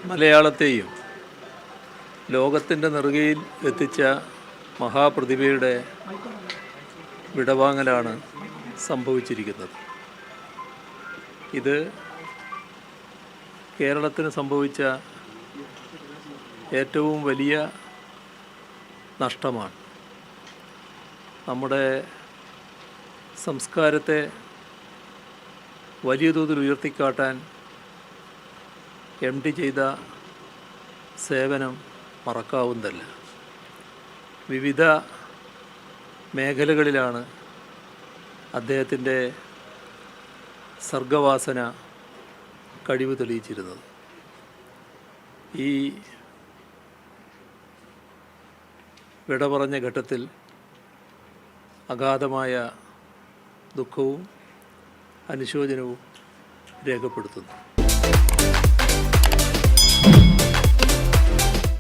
മലയാളത്തെയും ലോകത്തിൻ്റെ നെറുകയിൽ എത്തിച്ച മഹാപ്രതിഭയുടെ വിടവാങ്ങലാണ് സംഭവിച്ചിരിക്കുന്നത്. ഇത് കേരളത്തിന് സംഭവിച്ച ഏറ്റവും വലിയ നഷ്ടമാണ്. നമ്മുടെ സംസ്കാരത്തെ വലിയ തോതിൽ ഉയർത്തിക്കാട്ടാൻ MD ചെയ്ത സേവനം മറക്കാവുന്നതല്ല. വിവിധ മേഖലകളിലാണ് അദ്ദേഹത്തിൻ്റെ സർഗവാസന കഴിവ് തെളിയിച്ചിരുന്നത്. ഈ വിട പറഞ്ഞ ഘട്ടത്തിൽ അഗാധമായ ദുഃഖവും അനുശോചനവും രേഖപ്പെടുത്തുന്നു.